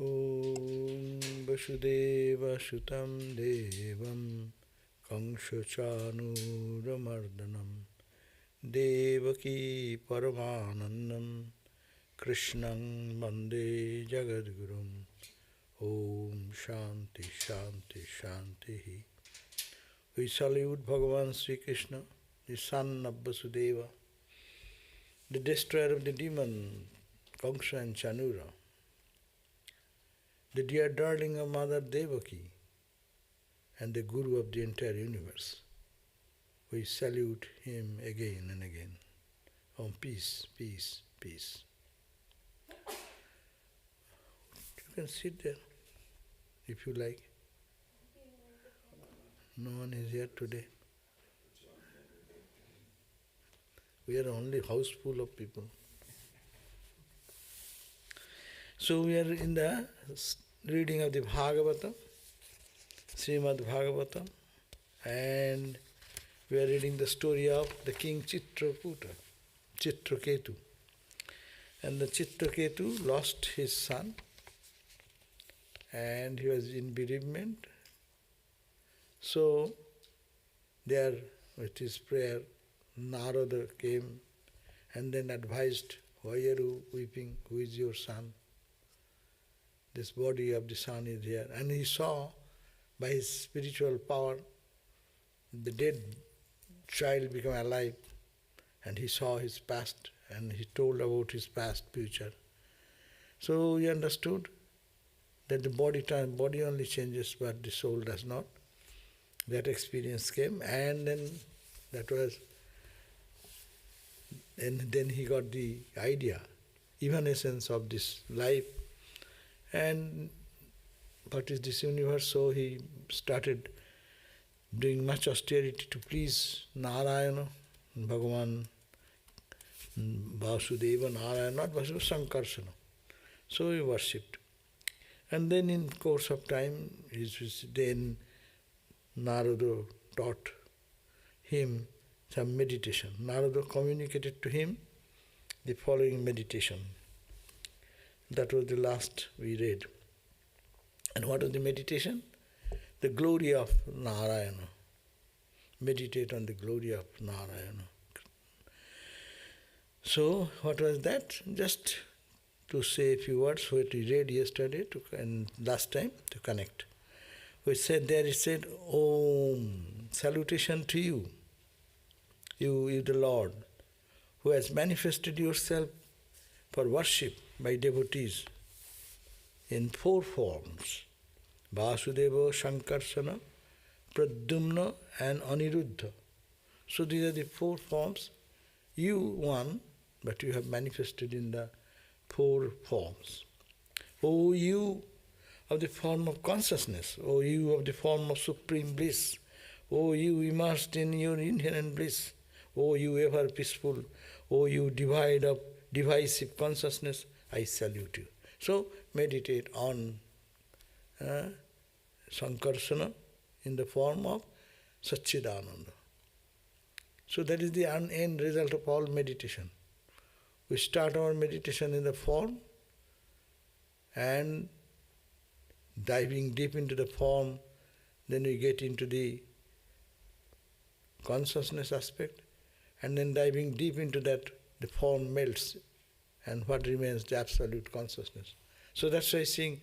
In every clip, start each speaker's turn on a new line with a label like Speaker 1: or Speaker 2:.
Speaker 1: Om Vasudeva Sutam Devam Kamshachanuramardhanam Devaki Paramanandam Krishnam Vande Jagadgurum. Om Shanti Shanti Shanti. We salute Bhagavan Sri Krishna, the son of Vasudeva, the destroyer of the demon, Kamsa and Chanura, the dear darling of Mother Devaki, and the Guru of the entire universe. We salute him again and again. Om peace, peace, peace. You can sit there if you like. No one is here today. We are only house full of people. So we are in the reading of the Bhagavatam, Srimad Bhagavatam, and we are reading the story of the king Chitraketu. And the Chitraketu lost his son, and he was in bereavement. So there, with his prayer, Narada came and then advised, why are you weeping? Who is your son? This body of the son is here. And he saw by his spiritual power the dead child become alive, and he saw his past and he told about his past future. So he understood that the body only changes but the soul does not. That experience came, and then then he got the idea, evanescence of this life, and what is this universe? So he started doing much austerity to please Narayana, Bhagavan, Vasudeva, Narayana, not Vasudeva, Sankarsana. So he worshipped. And then in course of time, then Narada taught him some meditation. Narada communicated to him the following meditation. That was the last we read. And what was the meditation? The glory of Narayana. Meditate on the glory of Narayana. So, what was that? Just to say a few words, what we read yesterday and last time to connect. We said there, it said, Om, salutation to you, you the Lord, who has manifested yourself for worship by devotees in 4 forms, Vasudeva, Sankarsana, Pradyumna and Aniruddha. So these are the 4 forms. You one, but you have manifested in the 4 forms. O you of the form of consciousness, O you of the form of supreme bliss, O you immersed in your inherent bliss, O you ever peaceful, O you divisive consciousness, I salute you. So meditate on Sankarsana in the form of Satchidananda. So that is the end result of all meditation. We start our meditation in the form, and diving deep into the form, then we get into the consciousness aspect, and then diving deep into that, the form melts, and what remains? The absolute consciousness. So that's why I sing,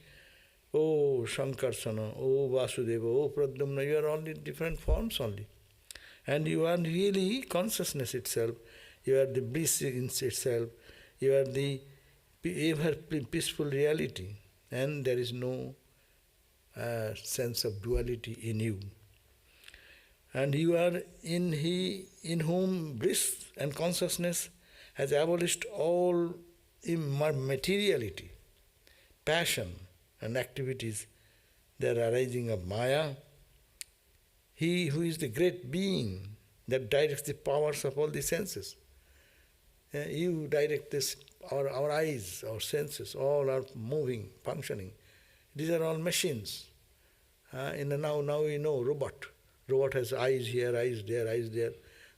Speaker 1: O Sankarsana, O Vasudeva, O Pradyumna, you are only different forms only. And you are really consciousness itself, you are the bliss in itself, you are the ever peaceful reality, and there is no sense of duality in you. And you are in whom bliss and consciousness has abolished all materiality, passion and activities that are arising of Maya. He who is the great being that directs the powers of all the senses. You direct this, our eyes, our senses, all are moving, functioning. These are all machines. Now we know robot. Robot has eyes here, eyes there, eyes there.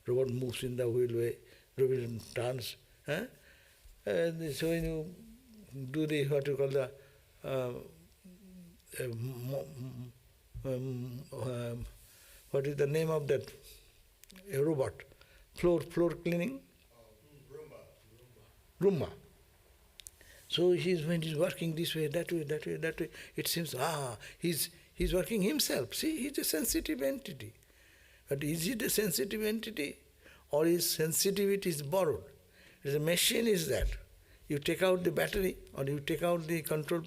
Speaker 1: Robot moves in the wheelway, robot turns. So when you do the, what you call the what is the name of that robot? Floor cleaning? Roomba. So when he's working this way, that way, it seems, he's working himself. See, he's a sensitive entity. But is it a sensitive entity? Or his sensitivity is borrowed? The machine is that. You take out the battery or you take out the control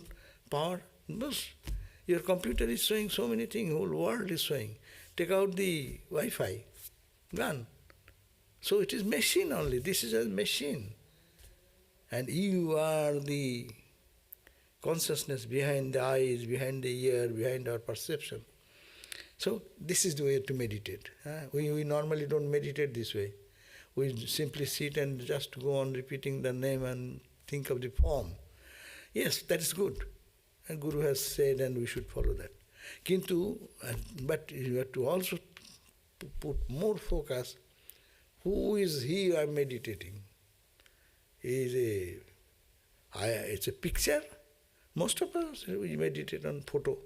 Speaker 1: power. Your computer is showing so many things, whole world is showing. Take out the Wi-Fi, gone. So it is machine only. This is a machine. And you are the consciousness behind the eyes, behind the ear, behind our perception. So this is the way to meditate. We normally don't meditate this way. We simply sit and just go on repeating the name and think of the form. Yes, that is good. And Guru has said and we should follow that. But you have to also put more focus. Who is he I am meditating? It's a picture. Most of us, we meditate on photo,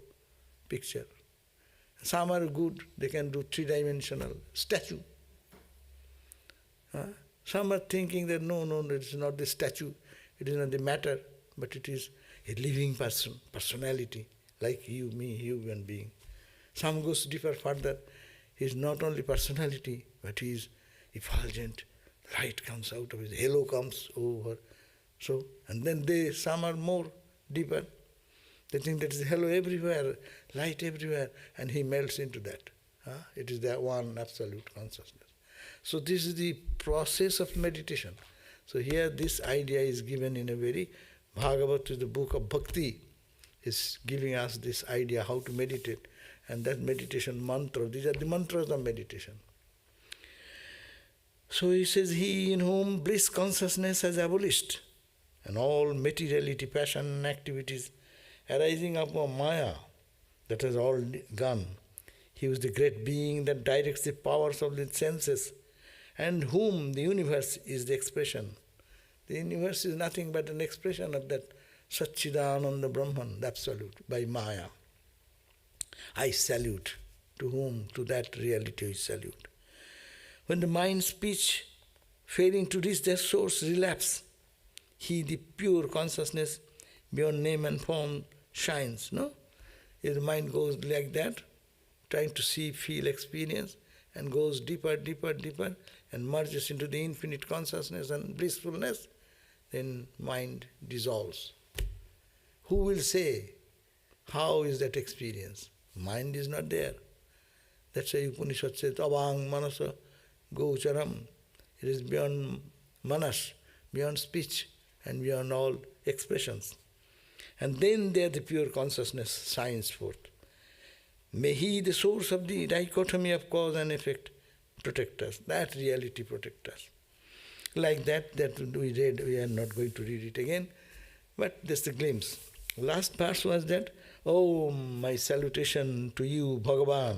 Speaker 1: picture. Some are good, they can do three-dimensional statue. Some are thinking that no, it's not the statue, it is not the matter, but it is a living person, personality, like you, me, human being. Some goes deeper further. He is not only personality, but he is effulgent. Light comes out of his, halo comes over. So, and then some are more deeper. They think that is halo everywhere, light everywhere, and he melts into that. It is that one absolute consciousness. So this is the process of meditation. So here this idea is given in a very, Bhagavatam, the book of Bhakti, is giving us this idea how to meditate. And that meditation mantra, these are the mantras of meditation. So he says, he in whom bliss consciousness has abolished, and all materiality, passion and activities arising upon Maya, that has all gone. He was the great being that directs the powers of the senses, and whom the universe is the expression. The universe is nothing but an expression of that Satchidananda Brahman, the Absolute, by Maya. I salute. To whom? To that reality I salute. When the mind, speech, failing to reach their source, relapse, he, the pure consciousness, beyond name and form, shines, no? If the mind goes like that, trying to see, feel, experience, and goes deeper, and merges into the infinite consciousness and blissfulness, then mind dissolves. Who will say, how is that experience? Mind is not there. That's why Upanishad says, Avang manasa gocharam. It is beyond manas, beyond speech, and beyond all expressions. And then there the pure consciousness shines forth. May he, the source of the dichotomy of cause and effect, protect us. That reality protect us. Like that we read, we are not going to read it again, but that's the glimpse. Last part was that, oh, my salutation to you, Bhagavan.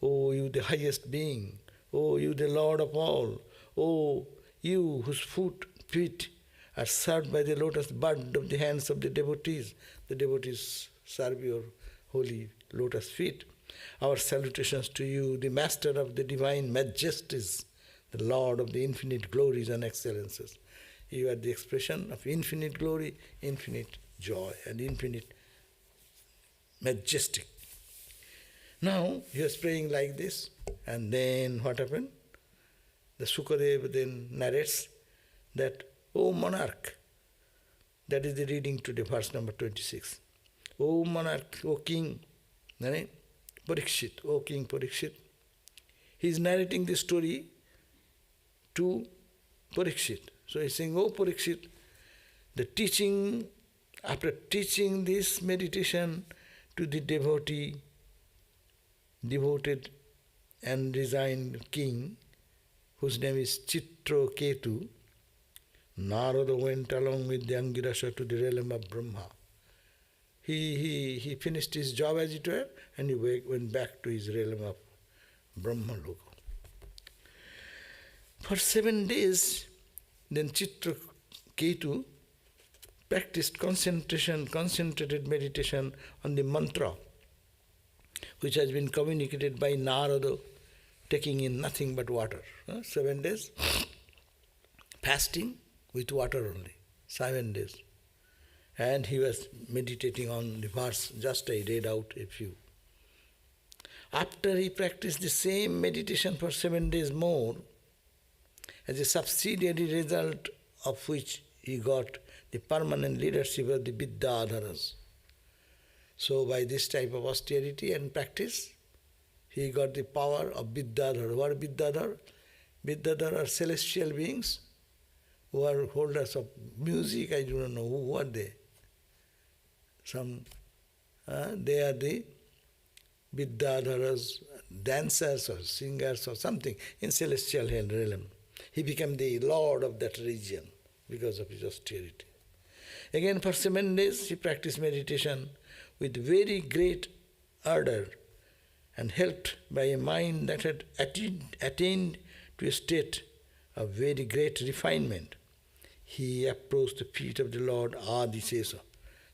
Speaker 1: Oh, you the highest being. Oh, you the Lord of all. Oh, you whose feet are served by the lotus bud of the hands of the devotees. The devotees serve your holy lotus feet. Our salutations to you, the Master of the divine majesties, the Lord of the infinite glories and excellences. You are the expression of infinite glory, infinite joy, and infinite majestic. Now, he was praying like this, and then what happened? The Sukadeva then narrates that, O monarch, that is the reading today, verse number 26. O monarch, O king, Parikshit, O king Parikshit. He is narrating this story to Parikshit. So he is saying, O Parikshit, the teaching, after teaching this meditation to the devotee, devoted and resigned king, whose name is Chitraketu, Narada went along with the Angirasa to the realm of Brahma. He finished his job, as it were, and he went back to his realm of Brahma Loka. For 7 days, then Chitraketu practiced concentrated meditation on the mantra, which has been communicated by Narada, taking in nothing but water. 7 days, fasting with water only, 7 days. And he was meditating on the verse, just I read out a few. After he practiced the same meditation for 7 days more, as a subsidiary result of which he got the permanent leadership of the Vidyadharas. So by this type of austerity and practice, he got the power of Vidyadhara. What are Vidyadhara? Vidyadhara are celestial beings who are holders of music. I do not know who are they. They are the Vidyadharas, dancers or singers or something in celestial realm. He became the lord of that region because of his austerity. Again, for 7 days he practiced meditation with very great ardor, and helped by a mind that had attained to a state of very great refinement, he approached the feet of the Lord Adisesa.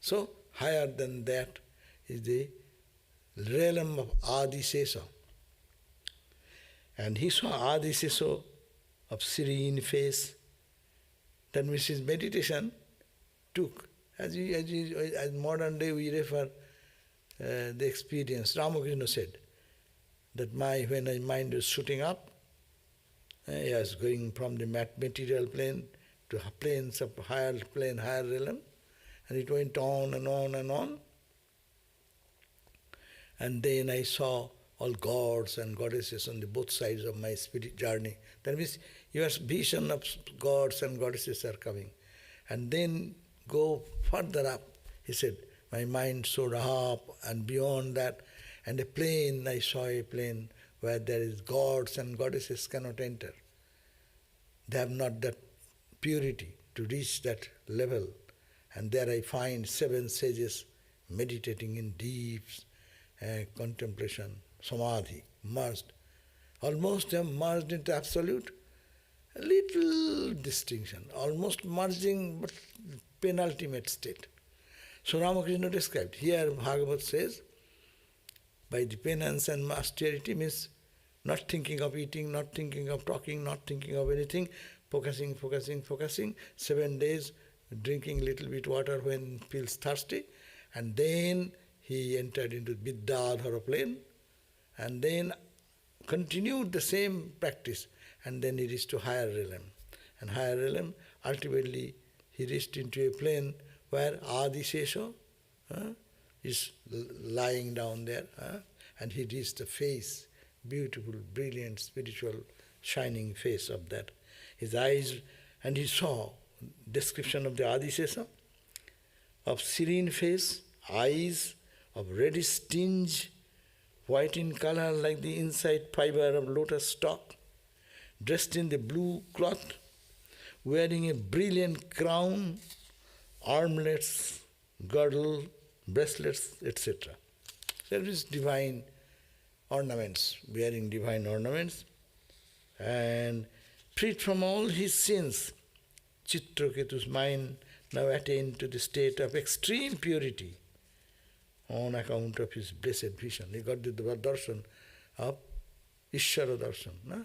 Speaker 1: So, higher than that is the realm of Adisesa. And he saw Adisesa of serene face. That means his meditation took, as modern day we refer the experience. Ramakrishna said that when my mind was shooting up, he was going from the material plane to planes of higher realm, and it went on and on and on. And then I saw all gods and goddesses on the both sides of my spirit journey. That means your vision of gods and goddesses are coming. And then go further up. He said, my mind soared up, and beyond that, and I saw a plane where there is gods and goddesses cannot enter. They have not that purity to reach that level. And there I find 7 sages meditating in deep contemplation, samadhi, merged. Almost they have merged into absolute. A little distinction, almost merging, but penultimate state. So Ramakrishna described. Here Bhagavad says, by the penance and austerity means not thinking of eating, not thinking of talking, not thinking of anything, focusing. 7 days, drinking little bit water when feels thirsty, and then he entered into Vidyadhara plane, and then continued the same practice, and then he reached to higher realm. And higher realm, ultimately he reached into a plane where Adisesa is lying down there, and he reached the face, beautiful, brilliant, spiritual, shining face of that. His eyes, and he saw description of the Adisesa, of serene face, eyes of reddish tinge, white in color like the inside fiber of lotus stalk, dressed in the blue cloth, wearing a brilliant crown, armlets, girdle, bracelets, etc. There is divine ornaments, wearing divine ornaments, and freed from all his sins, Chitraketu's mind now attained to the state of extreme purity on account of his blessed vision. He got the darshan of Ishvara darshan. No?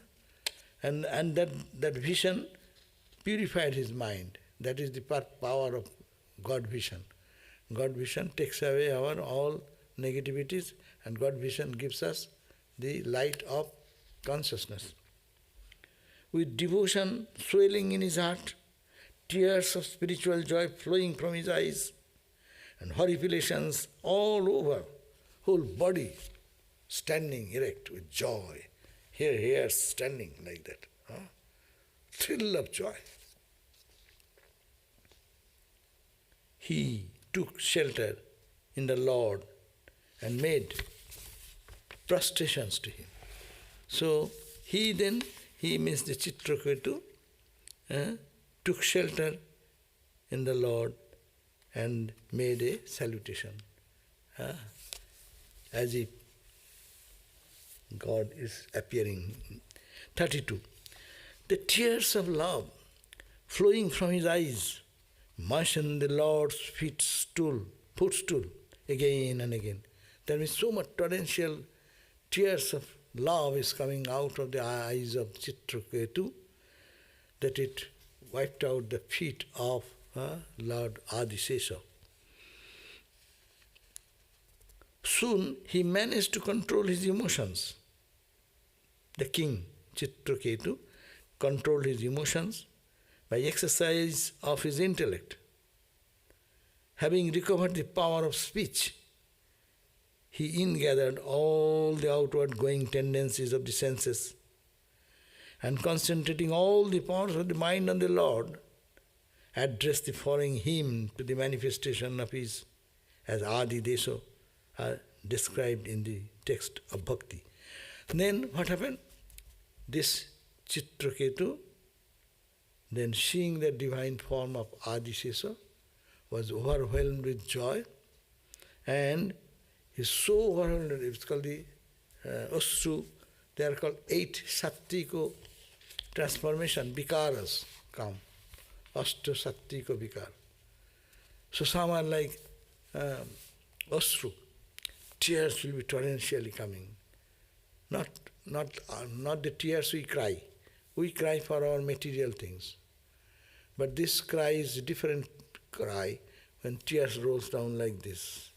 Speaker 1: And that vision purified his mind. That is the power of God vision. God vision takes away our all negativities, and God vision gives us the light of consciousness. With devotion swelling in his heart, tears of spiritual joy flowing from his eyes, and horripilations all over, whole body standing erect with joy. Here, standing like that. Thrill of joy. He took shelter in the Lord and made prostrations to him. So he means the Chitraketu, took shelter in the Lord and made a salutation, as if God is appearing. 32. The tears of love flowing from his eyes mention the Lord's footstool again and again. There is so much torrential tears of love is coming out of the eyes of Chitraketu that it wiped out the feet of Lord Adisesa. Soon he managed to control his emotions. The king, Chitraketu, controlled his emotions by exercise of his intellect. Having recovered the power of speech, he ingathered all the outward going tendencies of the senses and concentrating all the powers of the mind on the Lord, addressed the following hymn to the manifestation of his, as Adi Deso are described in the text of Bhakti. Then what happened? This Chitraketu, then seeing the divine form of Adisesa, was overwhelmed with joy, and is so overwhelmed, it's called the Asru, they are called 8 Sattiko transformation, Vikaras come, Ashta Sattiko Vikar. So some are like Asru, tears will be torrentially coming. Not the tears we cry. We cry for our material things. But this cry is a different cry when tears rolls down like this.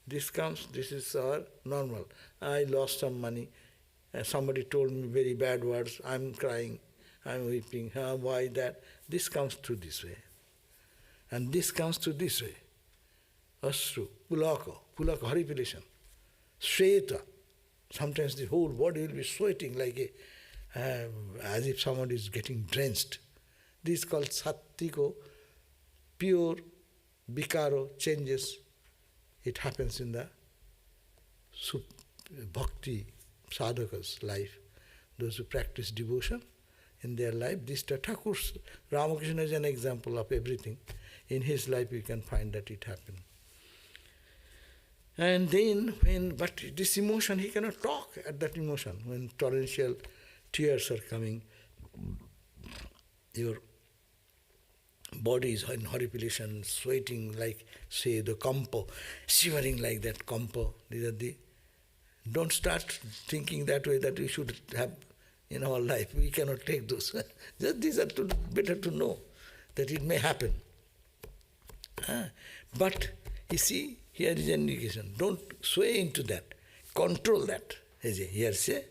Speaker 1: This comes, this is our normal. I lost some money. Somebody told me very bad words. I'm crying. I'm weeping. Why that? This comes through this way. And this comes through this way. Asru, Pulaka, horripilation. Shweta. Sometimes the whole body will be sweating like as if someone is getting drenched. This is called Sattiko, pure Vikaro changes. It happens in the bhakti sadhaka's life. Those who practice devotion in their life, this Thakur's, Ramakrishna is an example of everything. In his life you can find that it happened. And then, but this emotion, he cannot talk at that emotion. When torrential tears are coming, your body is in horripilation, sweating like, say, the kampa, shivering like that kampa. Don't start thinking that way that we should have in our life. We cannot take those. These are better to know that it may happen. But, you see, here is an indication. Don't sway into that. Control that. Here say,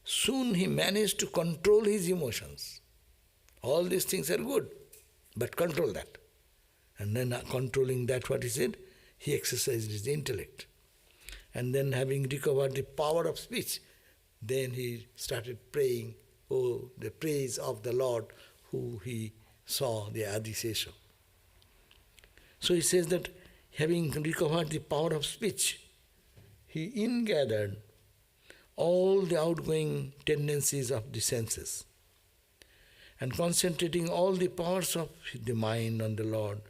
Speaker 1: soon he managed to control his emotions. All these things are good, but control that. And then controlling that, what he said, he exercised his intellect. And then having recovered the power of speech, then he started praying, the praise of the Lord who he saw, the Adisesa. So he says that having recovered the power of speech, he ingathered all the outgoing tendencies of the senses and concentrating all the powers of the mind on the Lord,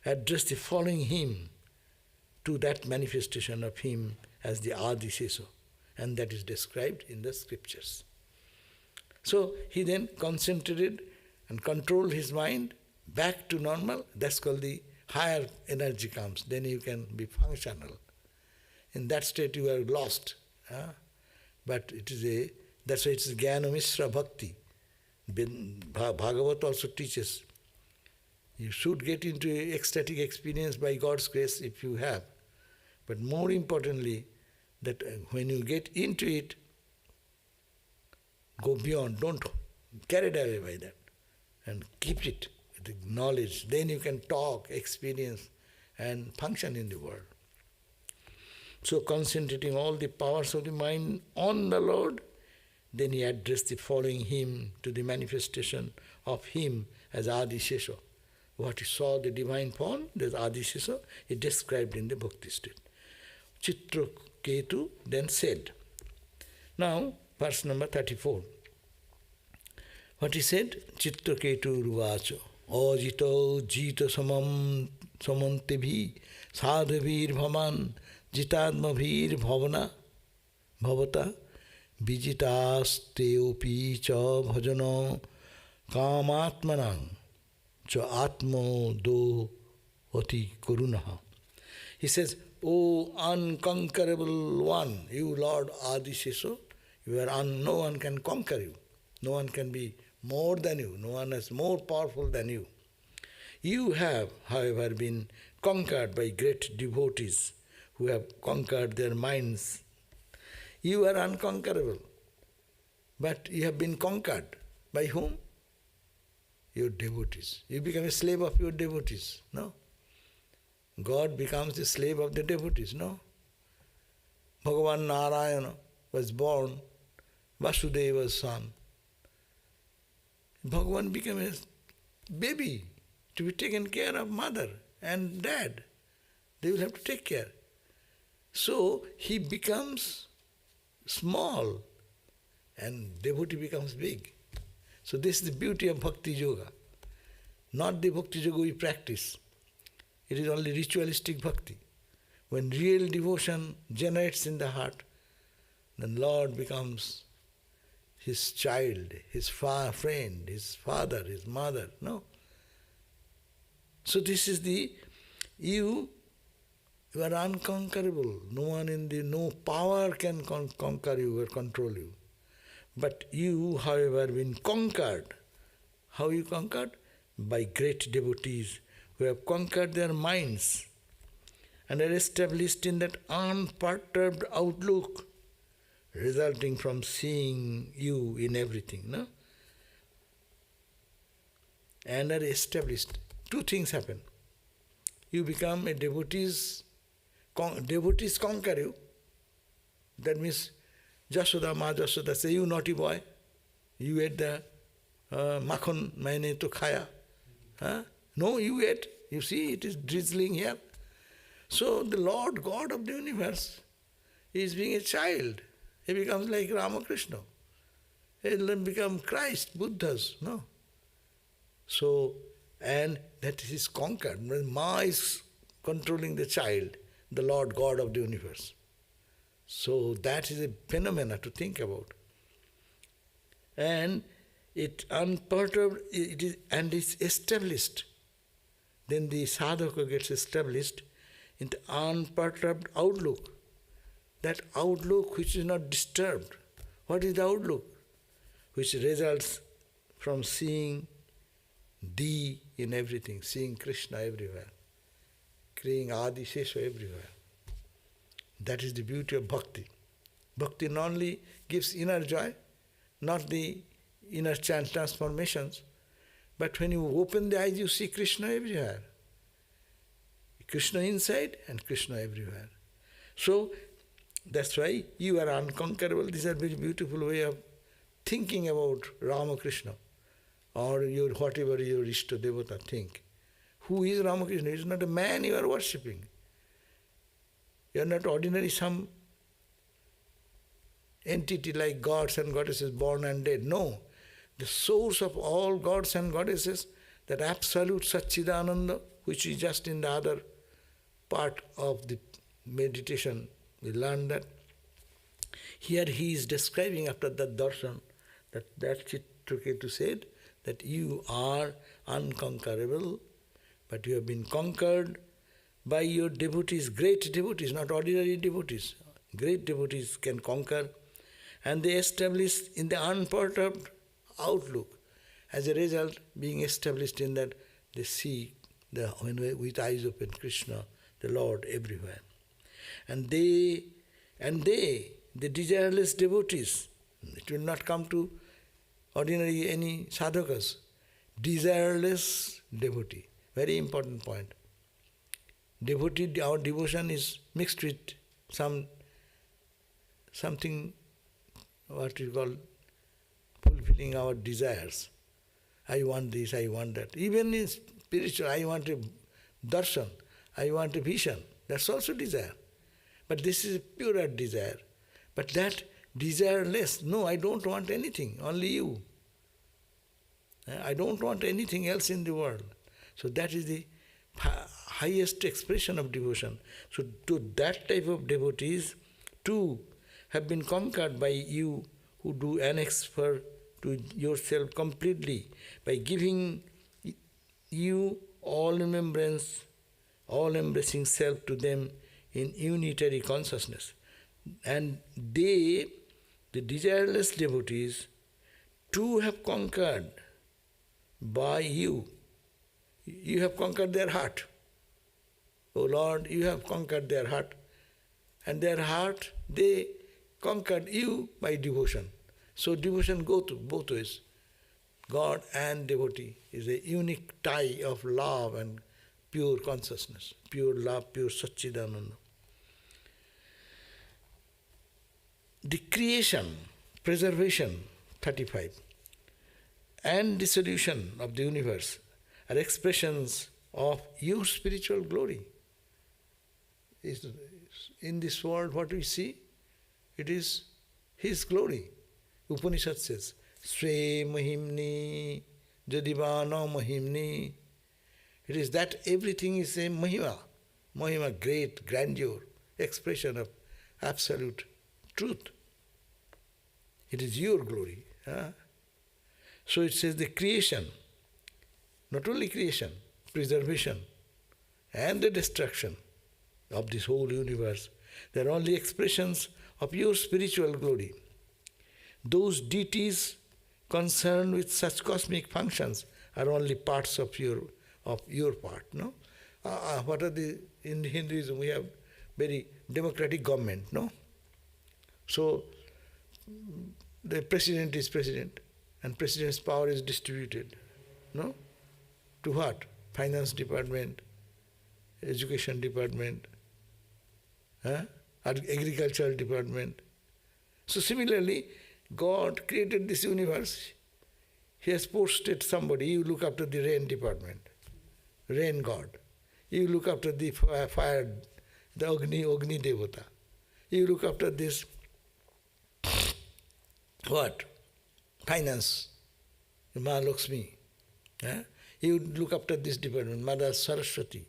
Speaker 1: addressed the following hymn to that manifestation of him as the Adisesa, and that is described in the scriptures. So he then concentrated and controlled his mind back to normal. That's called the higher energy comes. Then you can be functional. In that state you are lost. But it is that's why it is Jnana Mishra Bhakti. Bhagavatam also teaches. You should get into ecstatic experience by God's grace if you have. But more importantly, that when you get into it, go beyond, don't get carried away by that. And keep it with the knowledge. Then you can talk, experience, and function in the world. So concentrating all the powers of the mind on the Lord, then he addressed the following hymn to the manifestation of him as Adisesa. What he saw, the divine form, the Adisesa, is described in the Bhakti state. Chitraketu then said. Now, verse number 34. What he said? Chitraketu ruvacho. Ajito jita samantebhi sadhavir bhaman jitadmavir bhavana bhavata vijitasteopi cha bhajana kamatmanang cha atmo do oti karunaha. He says, O unconquerable one, you Lord Adishesho, no one can conquer you. No one can be more than you. No one is more powerful than you. You have, however, been conquered by great devotees who have conquered their minds. You are unconquerable, but you have been conquered. By whom? Your devotees. You become a slave of your devotees, no? God becomes the slave of the devotees, no? Bhagavan Narayana was born, Vasudeva's son. Bhagavan became a baby to be taken care of mother and dad. They will have to take care. So he becomes small and devotee becomes big. So this is the beauty of Bhakti Yoga. Not the Bhakti Yoga we practice. It is only ritualistic bhakti. When real devotion generates in the heart, then Lord becomes his child, his friend, his father, his mother. No? So this is you are unconquerable. No power can conquer you or control you. But you, however, been conquered. How you conquered? By great devotees who have conquered their minds and are established in that unperturbed outlook resulting from seeing you in everything. No? And are established. Two things happen. You become a devotees conquer you. That means Jashoda, Ma Jashoda say, you naughty boy, you ate the makhan maine to khaya. Huh? No, you ate. You see, it is drizzling here. So the Lord God of the universe is being a child. He becomes like Ramakrishna. He will become Christ, Buddhas. No? So, and that is conquered. Ma is controlling the child, the Lord God of the universe. So that is a phenomena to think about. And it unperturbed, and it's established. Then the sadhaka gets established in the unperturbed outlook. That outlook which is not disturbed. What is the outlook? Which results from seeing Thee in everything, seeing Krishna everywhere, seeing Adi Shesha everywhere. That is the beauty of bhakti. Bhakti not only gives inner joy, not the inner transformations, but when you open the eyes, you see Krishna everywhere. Krishna inside and Krishna everywhere. So, that's why you are unconquerable. These are very beautiful way of thinking about Ramakrishna or whatever your Ishta Devata think. Who is Ramakrishna? He is not a man you are worshipping. You are not ordinary some entity like gods and goddesses born and dead. No. The source of all gods and goddesses, that absolute Satchidananda, which is just in the other part of the meditation, we learn that. Here he is describing after that darshan, that Chitraketu said, that you are unconquerable, but you have been conquered by your devotees, great devotees, not ordinary devotees. Great devotees can conquer, and they establish in the unperturbed outlook. As a result, being established in that, they see with eyes open Krishna, the Lord everywhere. And the desireless devotees, it will not come to ordinary any sadhakas, desireless devotee, very important point. Devotee, our devotion is mixed with something, what we call fulfilling our desires. I want this, I want that. Even in spiritual, I want a darshan, I want a vision. That's also desire. But this is a purer desire. But that desireless, no, I don't want anything, only you. I don't want anything else in the world. So that is the highest expression of devotion. So to that type of devotees, too, have been conquered by you who do annex to yourself completely by giving you all remembrance, all embracing self to them in unitary consciousness. And they, the desireless devotees, too have conquered by you. You have conquered their heart. O Lord, you have conquered their heart. And their heart, they conquered you by devotion. So devotion goes to both ways. God and devotee is a unique tie of love and pure consciousness, pure love, pure Satchidananda. The creation, preservation, 35, and dissolution of the universe are expressions of your spiritual glory. In this world, what we see, it is His glory. Upanishad says, Sve Mahimni Jadivana Mahimni. It is that everything is a Mahima. Mahima, great, grandeur, expression of absolute truth. It is your glory. Huh? So it says the creation, not only creation, preservation and the destruction of this whole universe, they are only expressions of your spiritual glory. Those deities concerned with such cosmic functions are only parts of your part. No, what are the in Hinduism we have very democratic government. No, so the president is president, and president's power is distributed. No, to what? Finance department, education department, agricultural department. So similarly, God created this universe. He has posted somebody, you look after the rain department, rain god. You look after the fire, the Agni Devata. You look after this, what? Finance, Mahalakshmi. You look after this department, Mother Saraswati.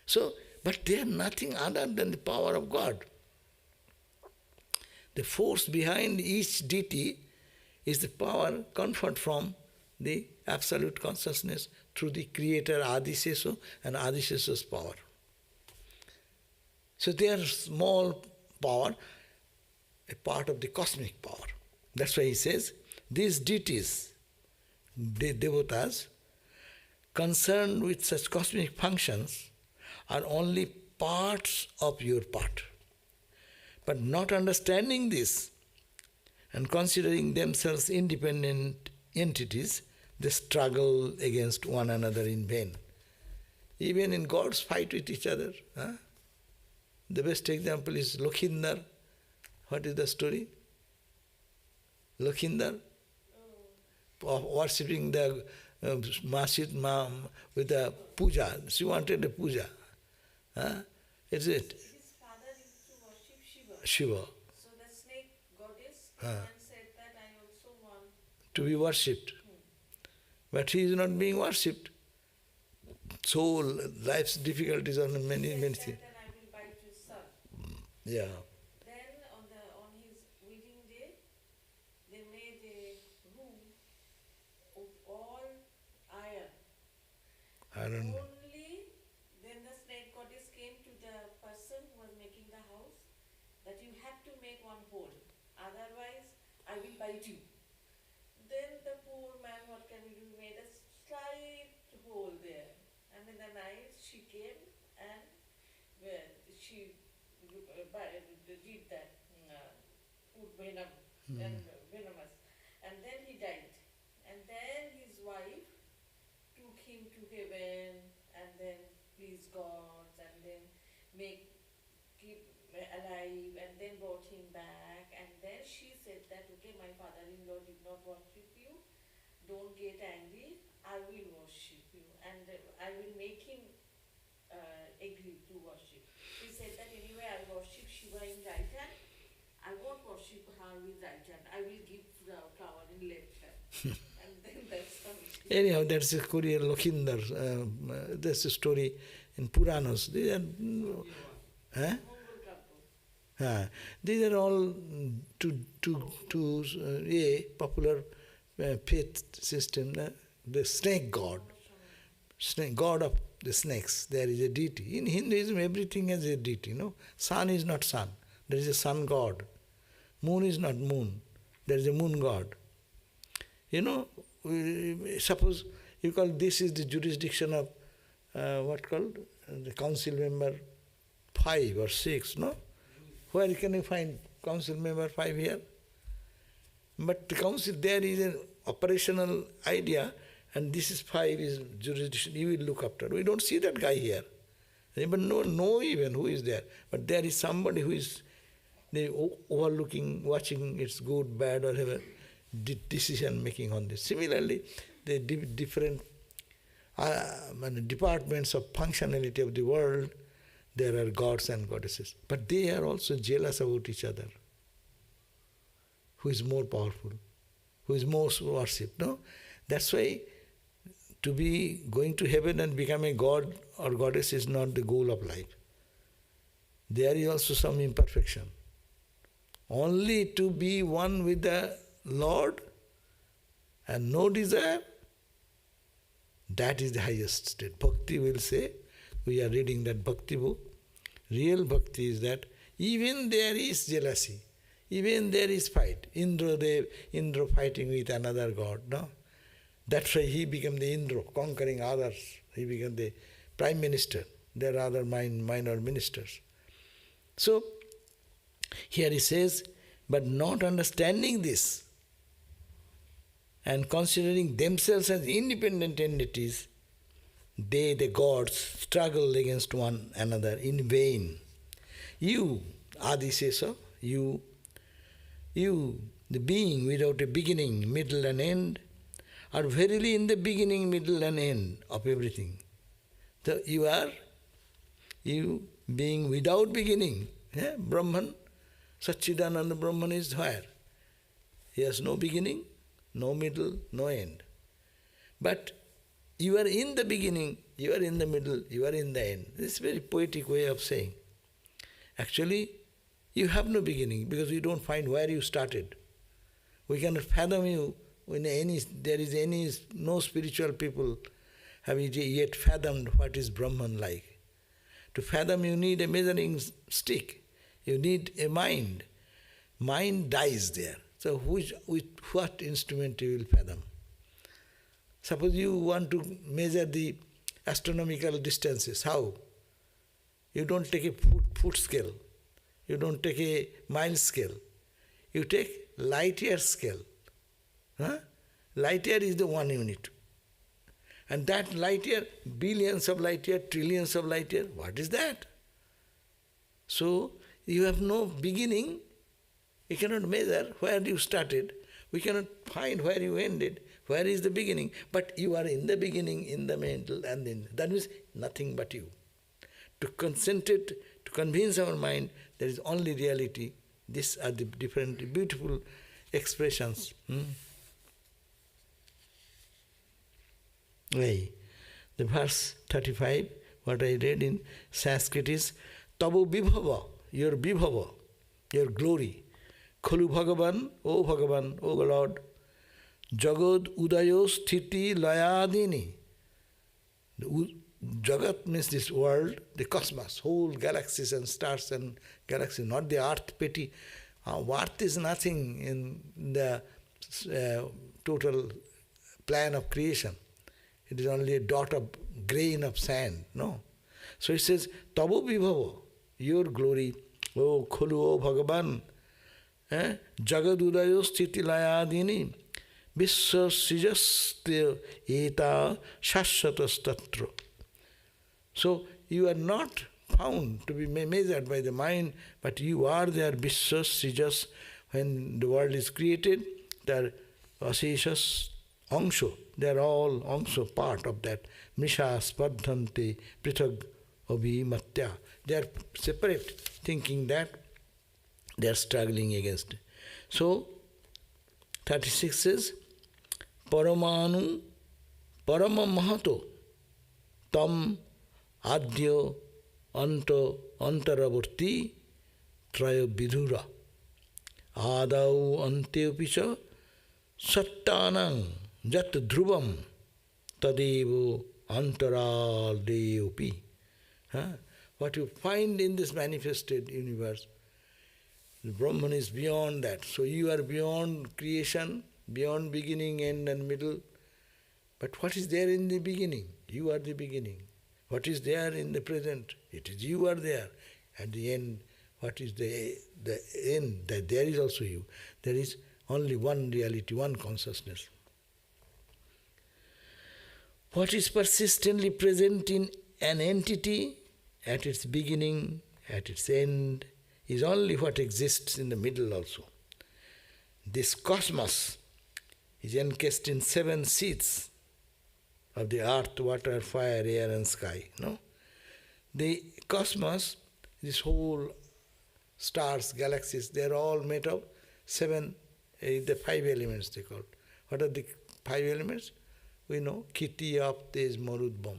Speaker 1: So, but they are nothing other than the power of God. The force behind each deity is the power conferred from the absolute consciousness through the creator Adisesha and Adisesha's power. So they are small power, a part of the cosmic power. That's why he says, these deities, the devatas, concerned with such cosmic functions are only parts of your part. But not understanding this and considering themselves independent entities, they struggle against one another in vain. Even in gods fight with each other. The best example is Lokhindar. What is the story? Lokhindar, worshipping the Masjid with the puja. She wanted a puja. Is it? Shiva.
Speaker 2: So the snake goddess and said that I also want
Speaker 1: to be worshipped. But he is not being worshipped. So life's difficulties are many things.
Speaker 2: Then I will bite his son.
Speaker 1: Yeah.
Speaker 2: Then on his wedding day, they made a room of all iron.
Speaker 1: Iron.
Speaker 2: Only then the snake goddess came to the person who was making the house that you have to make one hole, otherwise I will bite you. Then the poor man, what can we do, made a slight hole there. And in the night she came and she did that food venom and venomous. And then he died. And then his wife took him to heaven and then please God and then keep alive and then brought him back, and then she said that, okay, my father-in-law did not worship you, don't get angry, I will worship you and I will make him agree to worship. She said that anyway I worship Shiva in right hand, I won't worship her with right hand, I will give flower in left hand. And then that's how
Speaker 1: Anyhow, that's a Korean Lokhindar. That's a story in Puranas. These are all to a popular faith system, the snake god. snake, god of the snakes. There is a deity. In Hinduism, everything has a deity. No, sun is not sun. There is a sun god. Moon is not moon. There is a moon god. Suppose you call this is the jurisdiction of the council member 5 or 6. No, where can you find council member 5 here? But the council, there is an operational idea, and this is 5 is jurisdiction, you will look after. We don't see that guy here. Even know even who is there. But there is somebody who is overlooking, watching it's good, bad, or whatever, decision making on this. Similarly, the different departments of functionality of the world, there are gods and goddesses. But they are also jealous about each other. Who is more powerful? Who is most worshipped? No? That's why to be going to heaven and become a god or goddess is not the goal of life. There is also some imperfection. Only to be one with the Lord and no desire, that is the highest state. Bhakti will say, we are reading that Bhakti book, real Bhakti is that even there is jealousy, even there is fight. Indra fighting with another god, no? That's why he became the Indra, conquering others. He became the prime minister. There are other minor ministers. So, here he says, but not understanding this and considering themselves as independent entities, they, the gods, struggle against one another in vain. You, Adi says so, you, the being without a beginning, middle and end, are verily in the beginning, middle and end of everything. So you being without beginning, Brahman, Satchidananda Brahman is where? He has no beginning, no middle, no end. But you are in the beginning, you are in the middle, you are in the end. This is a very poetic way of saying. Actually, you have no beginning because you don't find where you started. We cannot fathom you no spiritual people have yet fathomed what is Brahman like. To fathom you need a measuring stick. You need a mind. Mind dies there. So with what instrument you will fathom? Suppose you want to measure the astronomical distances. How? You don't take a foot scale. You don't take a mile scale. You take light year scale. Light year is the 1 unit. And that light year, billions of light year, trillions of light year, what is that? So, you have no beginning. You cannot measure where you started. We cannot find where you ended. Where is the beginning? But you are in the beginning, in the middle, and in that means nothing but you. To concentrate, to convince our mind there is only reality. These are the different beautiful expressions. The verse 35, what I read in Sanskrit is Tabo Vibhava, your Vibhava, your glory. Kholu Bhagavan, O Lord, Jagad Udayo Sthiti Layadini. Jagat means this world, the cosmos, whole galaxies and stars and galaxies, not the earth petty. Earth is nothing in the total plan of creation. It is only a dot of grain of sand, no. So it says, Tabo Vibhava, your glory, O Kholu, O Bhagavan, Jagad Udayo Sthiti Layadini, Vishwa Srijastya Eta Shashvatastatra. So you are not found to be measured by the mind, but you are there, Vishwa Srijas. When the world is created, they are Aseshas Angsho. They are all Angsho, part of that. Misha Spadhanti Prithag Abhimatya. They are separate, thinking that they are struggling against it. So, 36 says, Paramanu Parama Mahato Tam Adyo Anto Antaravarti Traya Vidura Adau Anteupicha Sattanang Jat Dhruvam Tadevo antaral deopi. What you find in this manifested universe, the Brahman is beyond that. So you are beyond creation, beyond beginning, end and middle. But what is there in the beginning? You are the beginning. What is there in the present? It is you are there. At the end, what is the end? That there is also you. There is only one reality, one consciousness. What is persistently present in an entity at its beginning, at its end, is only what exists in the middle also. This cosmos is encased in 7 seats of the earth, water, fire, air and sky. No? The cosmos, this whole stars, galaxies, they are all made of 7, the 5 elements they call. What are the 5 elements? We know, Kiti, Ap, Tej, Marud, Bam.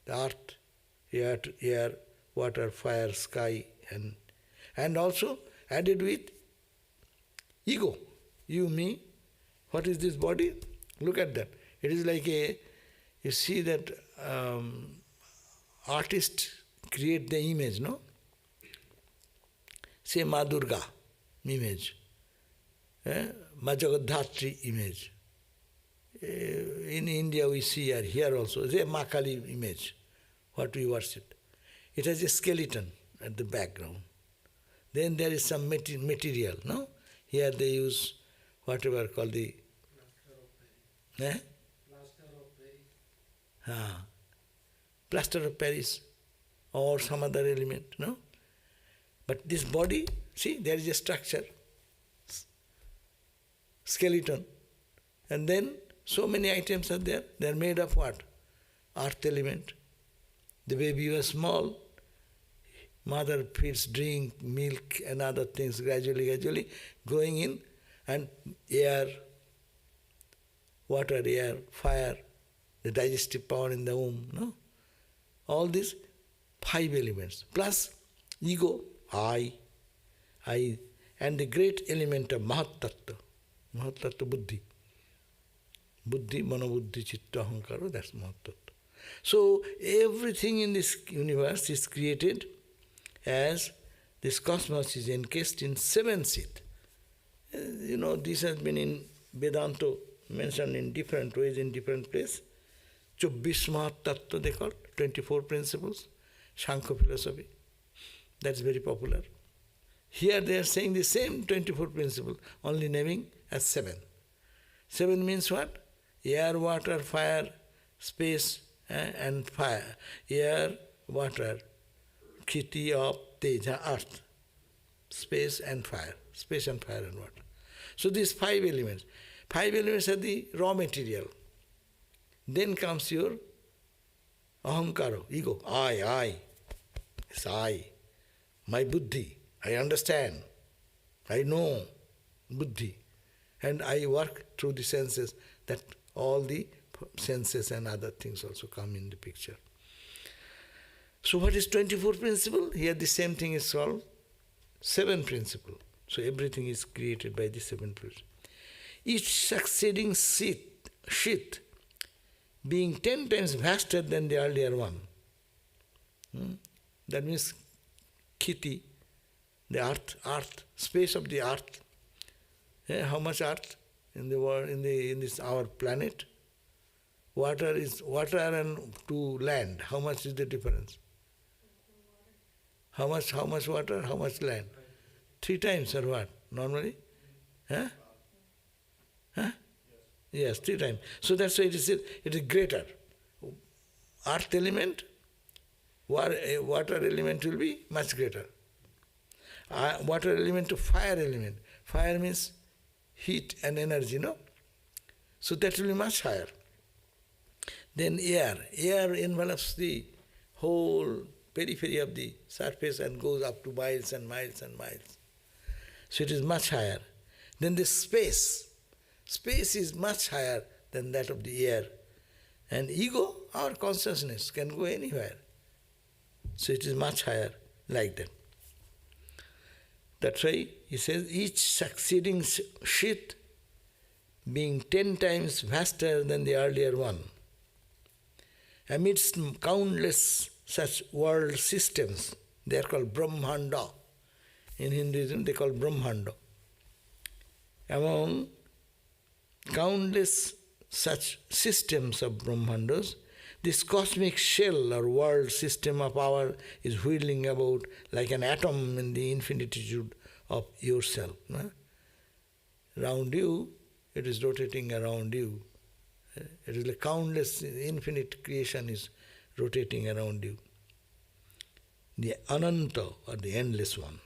Speaker 1: The earth, air, water, fire, sky, and also added with ego. You, me. What is this body? Look at that. It is like you see that artists create the image, no? Say Ma Durga image, Ma Jagadhatri image. In India we see here also, say Ma Kali image, what we worship. It has a skeleton at the background. Then there is some material, no? Here they use whatever called the... Plaster of Paris. Plaster of Paris or some other element, no? But this body, see, there is a structure, skeleton, and then so many items are there. They are made of what? Earth element. The baby was small, mother feeds drink, milk and other things gradually going in, and air, water, air, fire, the digestive power in the womb, no? All these 5 elements, plus ego, I, and the great element of Mahat-tattva, Buddhi. Buddhi, Manobuddhi, Chitta, Ahankara, that's Mahat-tattva. So everything in this universe is created as this cosmos is encased in 7 seats. This has been in Vedanta mentioned in different ways, in different places. 24 Mahat-tattva they call, 24 principles, Sankhya philosophy. That's very popular. Here they are saying the same 24 principles, only naming as 7. 7 means what? Air, water, fire, space, and fire. Air, water, Kiti, Ap, Teja, earth. Space and fire. Space and fire and water. So these 5 elements. 5 elements are the raw material. Then comes your ahankara, ego. I. It's I. My buddhi. I understand. I know. Buddhi. And I work through the senses, that all the senses and other things also come in the picture. So what is 24 principle? Here the same thing is called 7 principle. So everything is created by the 7 principles. Each succeeding sheath being 10 times vaster than the earlier one. That means Kiti, the earth, space of the earth. How much earth in the world, in this our planet? Water and to land. How much is the difference? How much water? How much land? 3 times or what? Normally? Yes, 3 times. So that's why it is greater. Earth element, water element will be much greater. Water element to fire element. Fire means heat and energy, no? So that will be much higher. Then air. Air envelops the whole periphery of the surface and goes up to miles and miles and miles. So it is much higher. Then the space. Space is much higher than that of the air. And ego, our consciousness, can go anywhere. So it is much higher like that. That's why he says, each succeeding sheath being 10 times vaster than the earlier one. amidst countless such world systems. They are called Brahmanda. In Hinduism they call Brahmanda. Among countless such systems of Brahmandas, this cosmic shell or world system of ours is whirling about like an atom in the infinitude of yourself. No? Around you, it is rotating around you. It is like countless, infinite creation is rotating around you. The Ananta, or the endless one.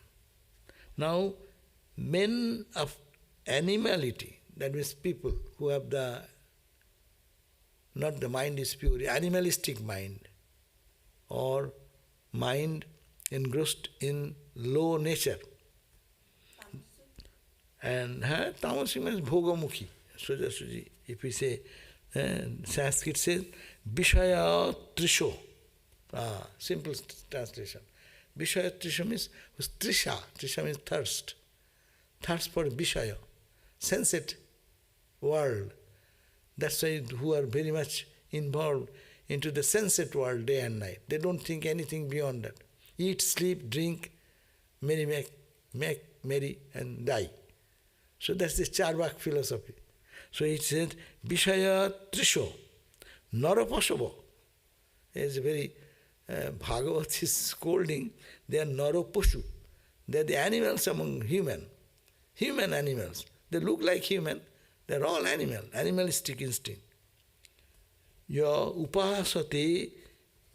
Speaker 1: Now, men of animality, that means people who have the, not the mind is pure, animalistic mind, or mind engrossed in low nature. And tamasic means bhogamukhi. Sujasuji, if we say, Sanskrit says, Vishaya Trisho. Simple translation. Vishaya Trisha means Trisha. Trisha means thirst. Thirst for Vishaya, sensate world. That's why who are very much involved into the sensate world day and night. They don't think anything beyond that. Eat, sleep, drink, make merry and die. So that's the Charvak philosophy. So it said, Vishaya Trisho, Narapashava. It's a very, Bhagavat is scolding, they are Narapashu. They are the animals among human animals. They look like human, they are all animal, animalistic instinct. Ya upasate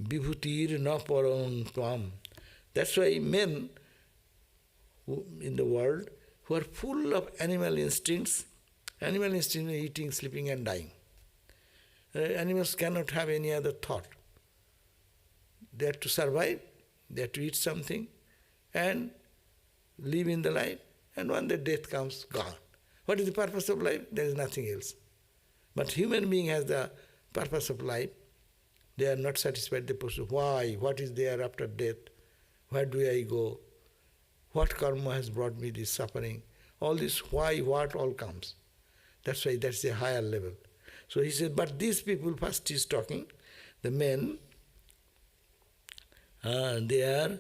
Speaker 1: vibhutir na param tvam. That's why men in the world who are full of animal instincts are eating, sleeping and dying. Animals cannot have any other thought. They have to survive, they have to eat something and live in the life, and when the death comes, gone. What is the purpose of life? There is nothing else. But human being has the purpose of life. They are not satisfied. They pursue. Why? What is there after death? Where do I go? What karma has brought me this suffering? All this why, what, all comes. That's why that's a higher level. So he said, but these people, first he is talking, the men, they are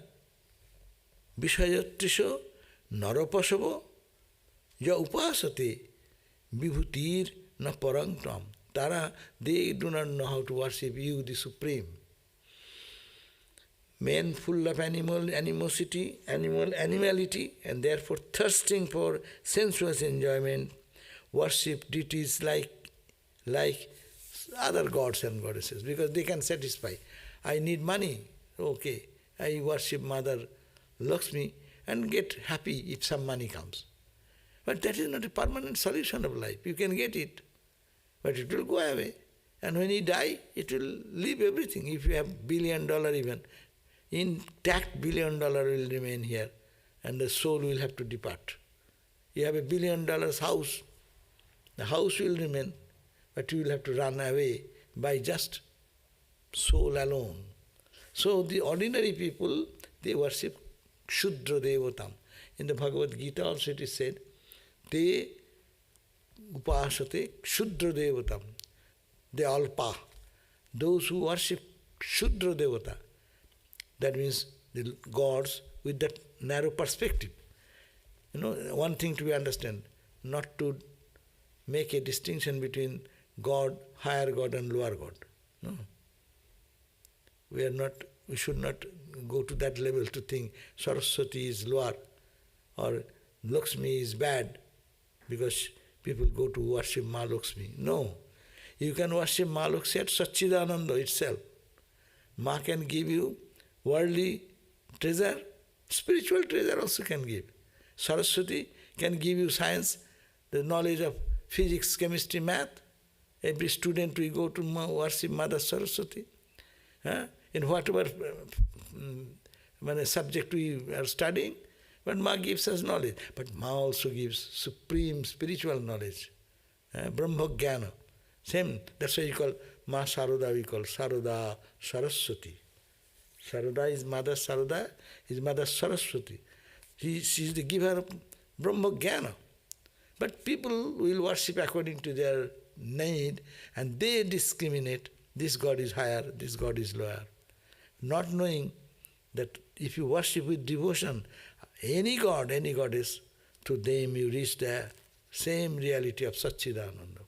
Speaker 1: Vishayatrisha Narapasava Ya Upasate Vibhutir Na Parangtam. Tara, they do not know how to worship you, the Supreme. Men full of animality, and therefore thirsting for sensuous enjoyment, worship deities like other gods and goddesses, because they can satisfy. I need money, okay, I worship Mother Lakshmi and get happy if some money comes. But that is not a permanent solution of life. You can get it, but it will go away. And when you die, it will leave everything. If you have $1 billion even, intact $1 billion will remain here, and the soul will have to depart. You have $1 billion house, the house will remain, but you will have to run away by just soul alone. So the ordinary people, they worship Shudra Devatam. In the Bhagavad Gita also it is said, Te upasate Shudra Devatam. They all pa. Those who worship Shudra Devata, that means the gods with that narrow perspective. One thing to be understand, not to make a distinction between God, higher God and lower God. No. We should not go to that level to think Saraswati is lower or Lakshmi is bad because people go to worship Ma Lakshmi. No. You can worship Ma Lakshmi at Satchidananda itself. Ma can give you worldly treasure, spiritual treasure also can give. Saraswati can give you science, the knowledge of physics, chemistry, math. Every student will go to worship Mother Saraswati. In whatever subject we are studying, but Ma gives us knowledge. But Ma also gives supreme spiritual knowledge, Brahma Jnana. Same, that's why you call Ma Sarada, we call Sarada Saraswati. Sarada is Mother Sarada, is Mother Saraswati. She is the giver of Brahma Jnana. But people will worship according to their need, and they discriminate this God is higher, this God is lower. Not knowing that if you worship with devotion, any God, any goddess, to them you reach the same reality of Satchidananda.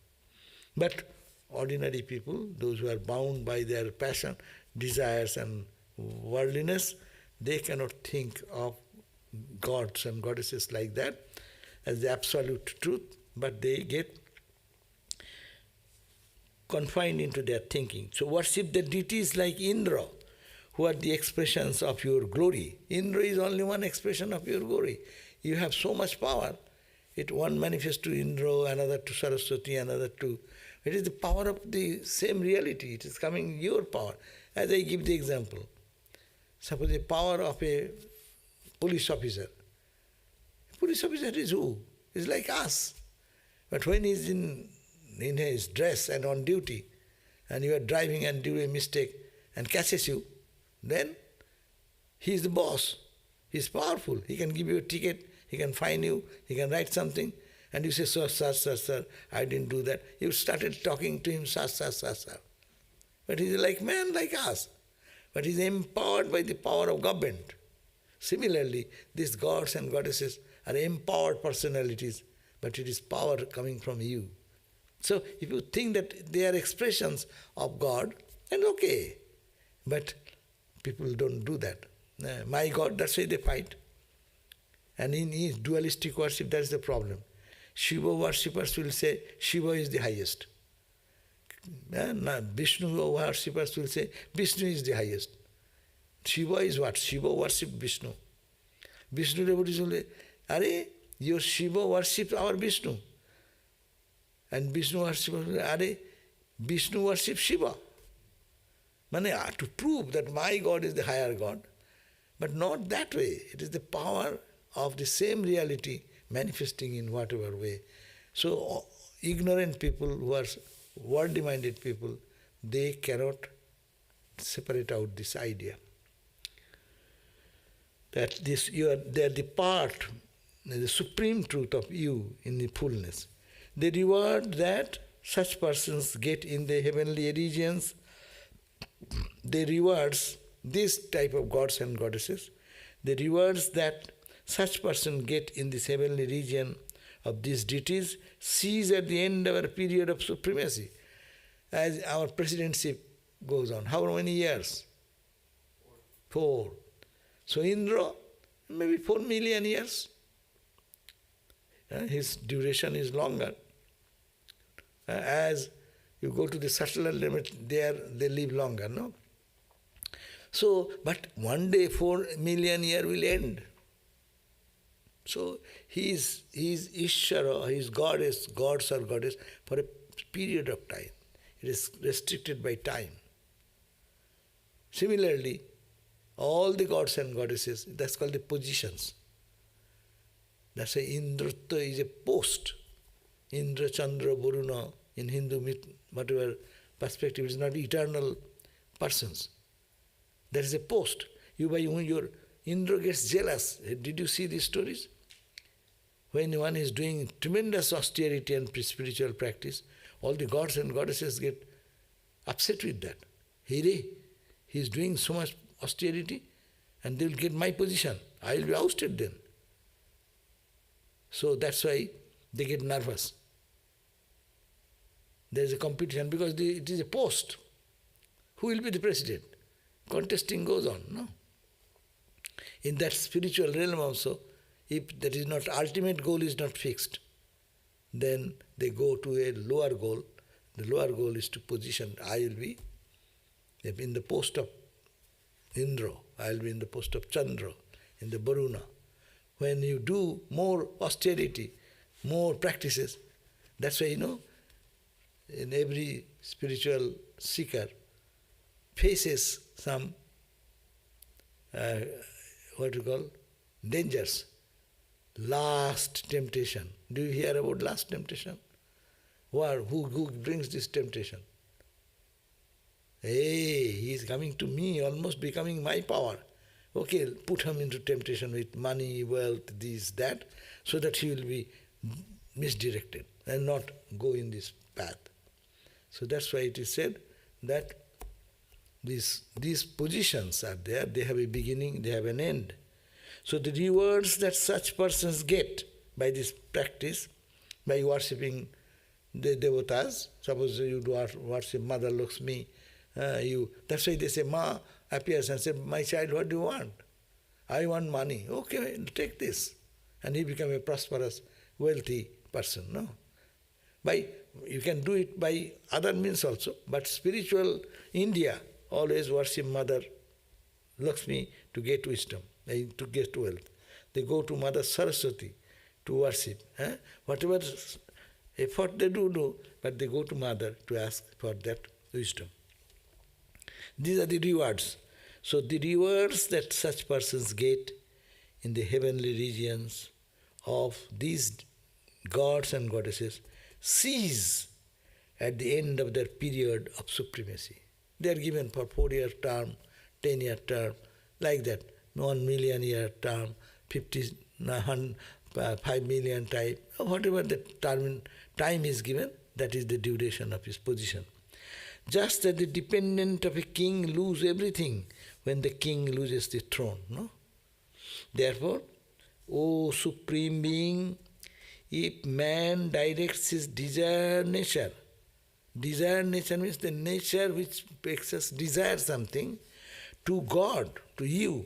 Speaker 1: But ordinary people, those who are bound by their passion, desires and worldliness, they cannot think of gods and goddesses like that as the absolute truth, but they get confined into their thinking. So worship the deities like Indra, who are the expressions of your glory. Indra is only one expression of your glory. You have so much power. One manifests to Indra, another to Saraswati, another to... It is the power of the same reality. It is coming your power. As I give the example, suppose the power of a police officer. A police officer is who? Is like us. But when he is in his dress and on duty, and you are driving and do a mistake and catches you, then he is the boss. He is powerful. He can give you a ticket, he can fine you, he can write something, and you say, sir, I didn't do that. You started talking to him, sir. But he is like man, like us. But he is empowered by the power of government. Similarly, these gods and goddesses are empowered personalities, but it is power coming from you. So if you think that they are expressions of God, then okay. But people don't do that. My God, that's why they fight. And in his dualistic worship, that is the problem. Shiva worshippers will say Shiva is the highest. Vishnu worshippers will say Vishnu is the highest. Shiva is what? Shiva worship Vishnu. Vishnu devotees will say, Are, your Shiva worships our Vishnu. And Vishnu worshippers will say, Are, Vishnu worships Shiva. To prove that my God is the higher God. But not that way. It is the power of the same reality manifesting in whatever way. So ignorant people who are worldly minded people, they cannot separate out this idea. That they are the part, the supreme truth of you in the fullness. The reward that such persons get in the heavenly regions, the rewards, this type of gods and goddesses, the rewards that such persons get in this heavenly region of these deities cease at the end of our period of supremacy. As our presidency goes on. How many years? 4. So Indra, maybe 4 million years. His duration is longer. As you go to the subtler limit, there they live longer, no? So, but one day 4 million years will end. So he is Ishvara, he is goddess, gods or goddess for a period of time. It is restricted by time. Similarly, all the gods and goddesses, that's called the positions. That's why Indratva is a post. Indra, Chandra, Varuna, in Hindu myth, whatever perspective, is not eternal persons. There is a post. When your Indra gets jealous, did you see these stories? When one is doing tremendous austerity and spiritual practice, all the gods and goddesses get upset with that. He is doing so much austerity and they will get my position. I will be ousted then. So that's why they get nervous. There is a competition because it is a post. Who will be the president? Contesting goes on, no? In that spiritual realm also, if that is not, ultimate goal is not fixed, then they go to a lower goal. The lower goal is to position. I will be in the post of Indra, I will be in the post of Chandra, in the Varuna. When you do more austerity, more practices, that's why, in every spiritual seeker faces some, dangers. Last temptation. Do you hear about last temptation? Who brings this temptation? Hey, he is coming to me, almost becoming my power. Okay, put him into temptation with money, wealth, this, that, so that he will be misdirected and not go in this path. So that's why it is said that these positions are there, they have a beginning, they have an end. So the rewards that such persons get by this practice, by worshipping the devatas, suppose you do worship Mother Lakshmi, that's why they say, Ma appears and says, my child, what do you want? I want money. Okay, take this. And he become a prosperous, wealthy person, no? You can do it by other means also, but spiritual India always worship Mother Lakshmi to get wisdom, to get wealth. They go to Mother Saraswati to worship. Whatever effort they do, but they go to Mother to ask for that wisdom. These are the rewards. So the rewards that such persons get in the heavenly regions of these gods and goddesses cease at the end of their period of supremacy. They are given for 4-year term, 10-year term, like that, 1 million year term, 5 million type, whatever the time is given, that is the duration of his position. Just as the dependent of a king lose everything when the king loses the throne, no? Therefore, O Supreme Being, if man directs his desire nature means the nature which makes us desire something, to God, to you,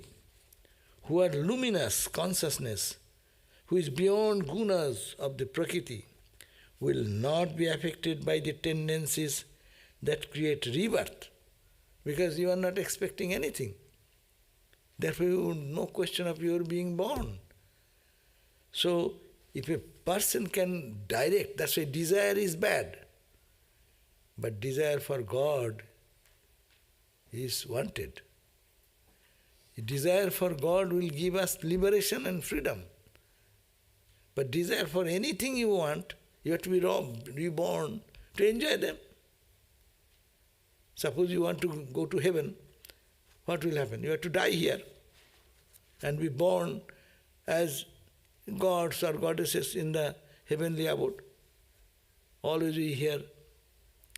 Speaker 1: who are luminous consciousness, who is beyond gunas of the Prakriti, will not be affected by the tendencies that create rebirth, because you are not expecting anything. Therefore, no question of your being born. So, if a person can direct, that's why desire is bad. But desire for God is wanted. Desire for God will give us liberation and freedom. But desire for anything you want, you have to be reborn to enjoy them. Suppose you want to go to heaven, what will happen? You have to die here and be born as gods or goddesses in the heavenly abode. Always we hear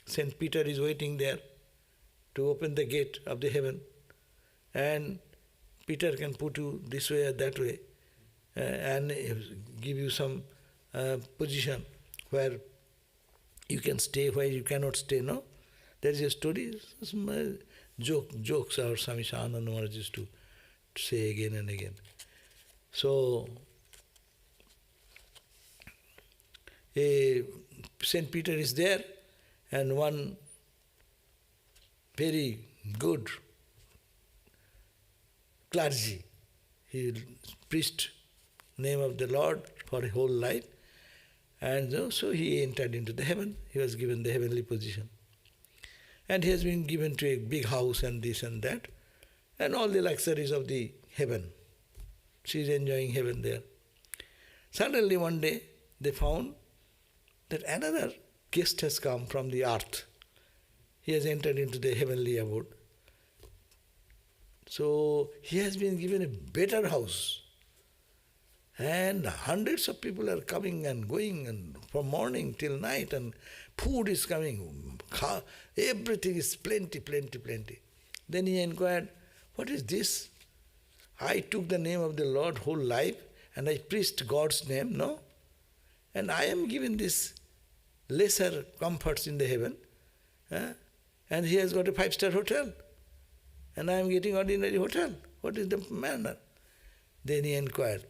Speaker 1: St. Peter is waiting there to open the gate of the heaven, and Peter can put you this way or that way and give you some position where you can stay, where you cannot stay, no? There is a story, some jokes our Swami Sarvadevananda Maharaj used to say again and again. So, St. Peter is there, and one very good clergy, he preached name of the Lord for a whole life, and so he entered into the heaven. He was given the heavenly position. And he has been given to a big house and this and that, and all the luxuries of the heaven. She is enjoying heaven there. Suddenly one day they found that another guest has come from the earth. He has entered into the heavenly abode. So he has been given a better house. And hundreds of people are coming and going, and from morning till night, and food is coming. Everything is plenty. Then he inquired, what is this? I took the name of the Lord whole life, and I preached God's name, no? And I am given this lesser comforts in the heaven. And he has got a 5-star hotel. And I am getting ordinary hotel. What is the manner? Then he inquired.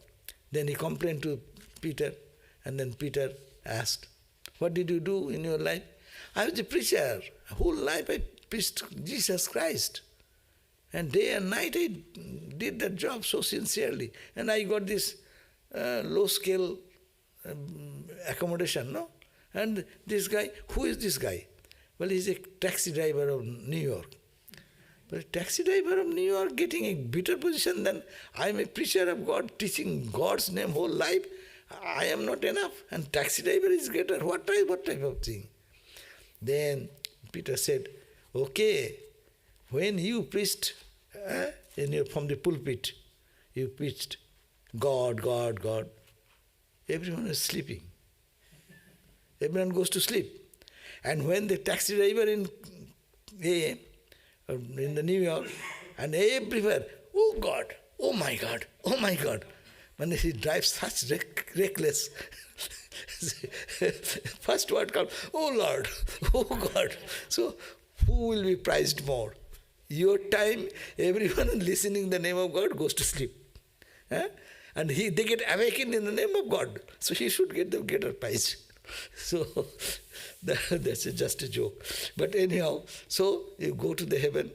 Speaker 1: Then he complained to Peter, and then Peter asked, what did you do in your life? I was a preacher. Whole life I preached Jesus Christ. And day and night I did that job so sincerely. And I got this low-scale accommodation, no? And this guy, who is this guy? Well, he's a taxi driver of New York. But a taxi driver of New York getting a better position than I am a preacher of God, teaching God's name whole life. I am not enough. And taxi driver is greater. What type of thing? Then Peter said, okay, when you preached from the pulpit, you preached God, everyone is sleeping. Everyone goes to sleep. And when the taxi driver AM in the New York, and everywhere, oh God, oh my God, oh my God. When he drives such reckless, first word comes, oh Lord, oh God. So who will be prized more? Your time, everyone listening the name of God goes to sleep. And they get awakened in the name of God. So he should get the greater prize. So that's just a joke. But anyhow, so you go to the heaven.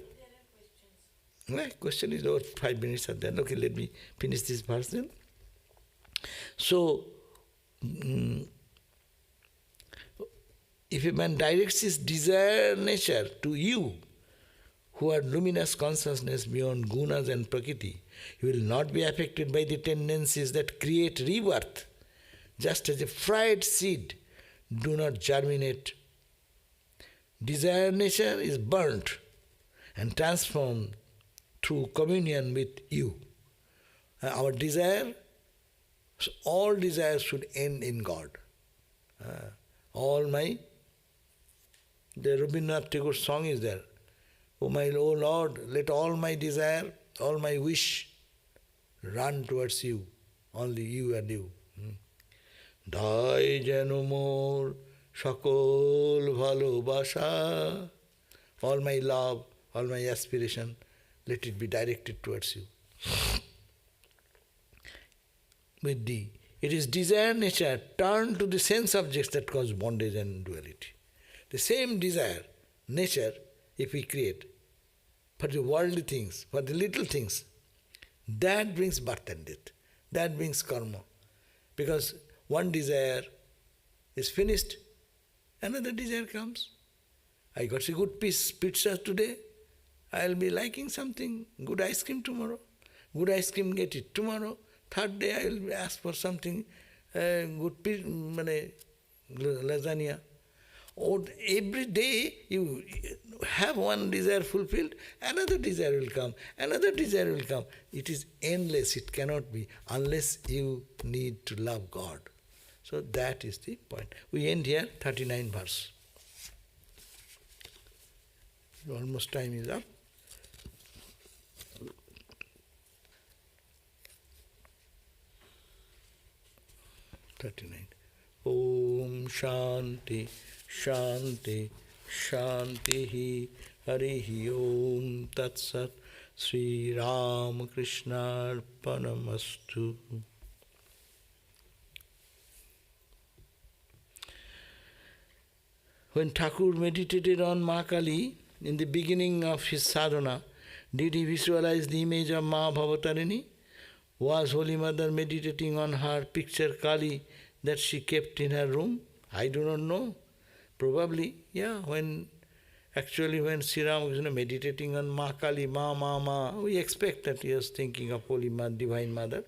Speaker 1: My question is, 5 minutes are there. Okay, let me finish this verse then. So, if a man directs his desire nature to you, who are luminous consciousness beyond gunas and prakriti, he will not be affected by the tendencies that create rebirth, just as a fried seed do not germinate. Desire nature is burnt and transformed through communion with you. Our desire, all desires should end in God. The Rabindranath Tagore's song is there. O Lord, let all my desire, all my wish run towards you, only you and you. Dai jeno mor shakol bhalobasha, all my love, all my aspiration, let it be directed towards you. With thee. It is desire nature turned to the sense objects that cause bondage and duality. The same desire nature, if we create, for the worldly things, for the little things, that brings birth and death. That brings karma. Because one desire is finished, another desire comes. I got a good piece pizza today, I'll be liking something, good ice cream tomorrow. Good ice cream, get it tomorrow. Third day I will ask for something, good lasagna. Or every day you have one desire fulfilled, another desire will come, another desire will come. It is endless, it cannot be, unless you need to love God. So that is the point. We end here, 39 verse. Almost time is up. 39. Om Shanti, Shanti, Shanti, Harihi Om Tat Sat, Sri Ram Krishna Arpanamastu. When Thakur meditated on Ma Kali in the beginning of his sadhana, did he visualize the image of Ma Bhavatarini? Was Holy Mother meditating on her picture Kali that she kept in her room? I do not know. Probably, yeah, when Sri Ramakrishna meditating on Ma Kali, Ma, we expect that he was thinking of Holy Mother, Divine Mother.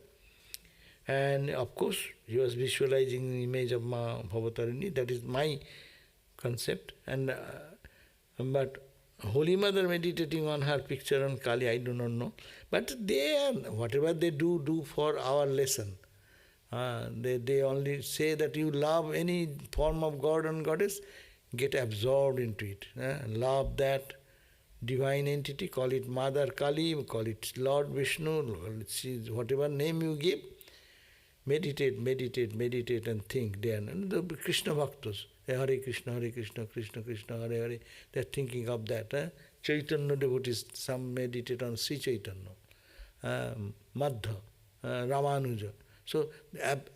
Speaker 1: And of course, he was visualizing the image of Ma Bhavatarini. That is my concept. But Holy Mother meditating on her picture on Kali, I do not know. But whatever they do for our lesson. They only say that you love any form of God and Goddess, get absorbed into it. Love that divine entity, call it Mother Kali, call it Lord Vishnu, whatever name you give, meditate and think there. And the Krishna Bhaktas, Hare Krishna, Krishna Krishna, Hare Hare, they are thinking of that. Chaitanya devotees, some meditate on Sri Chaitanya, Madhva, Ramanuja. So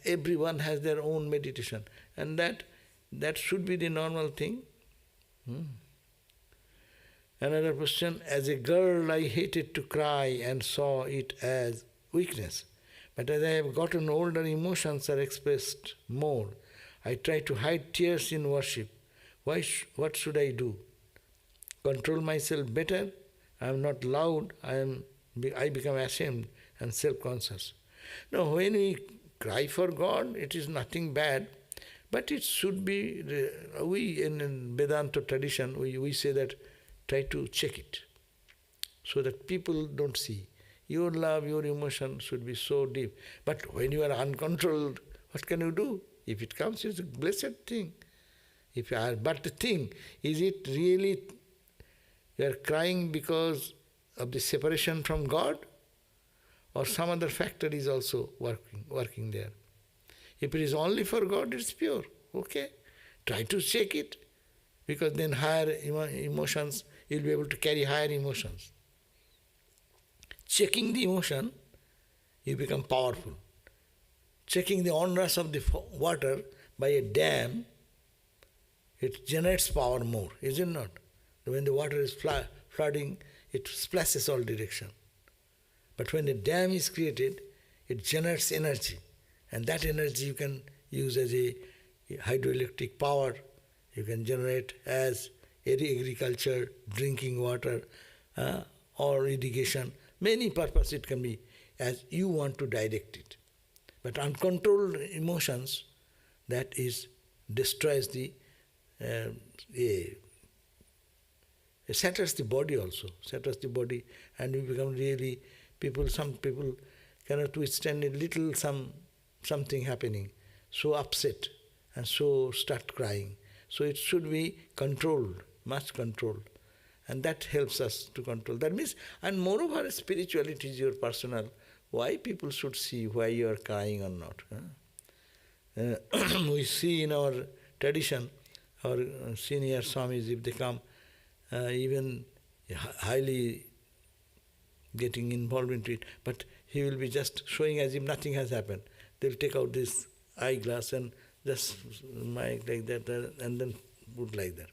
Speaker 1: everyone has their own meditation, and that should be the normal thing. Another question, as a girl I hated to cry and saw it as weakness. But as I have gotten older, emotions are expressed more. I try to hide tears in worship. What should I do? Control myself better? I am not loud, I become ashamed and self-conscious. Now, when we cry for God, it is nothing bad, but it should be, we in Vedanta tradition, we say that try to check it, so that people don't see. Your love, your emotion should be so deep. But when you are uncontrolled, what can you do? If it comes, it's a blessed thing. But the thing, is it really You are crying because of the separation from God, or some other factor is also working there. If it is only for God, it's pure. Okay, try to check it, because then higher emotions, you'll be able to carry higher emotions. Checking the emotion, you become powerful. Checking the onrush of the water by a dam, it generates power more, is it not? When the water is flooding, it splashes all direction. But when a dam is created, it generates energy. And that energy you can use as a hydroelectric power, you can generate as agriculture, drinking water, or irrigation. Many purposes it can be as you want to direct it. But uncontrolled emotions, that is, destroys the, shatters the body also, shatters the body, and you become really, some people cannot withstand a little something happening, so upset, and so start crying. So it should be controlled, much controlled. And that helps us to control. That means, and moreover, spirituality is your personal. Why people should see why you are crying or not. We see in our tradition, our senior Swamis, if they come, even highly getting involved into it, but he will be just showing as if nothing has happened. They'll take out this eyeglass and just mic like that, and then put like that.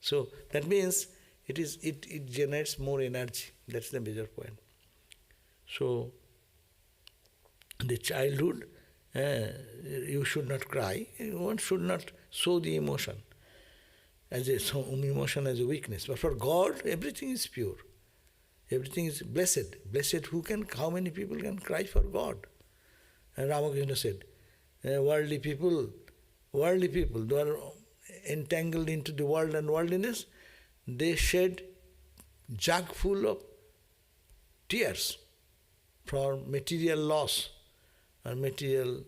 Speaker 1: So that means it generates more energy. That's the major point. So the childhood, you should not cry. One should not show the emotion as a weakness. But for God, everything is pure. Everything is blessed. Blessed how many people can cry for God? And Ramakrishna said, worldly people, they are entangled into the world and worldliness, they shed jug full of tears for material loss or material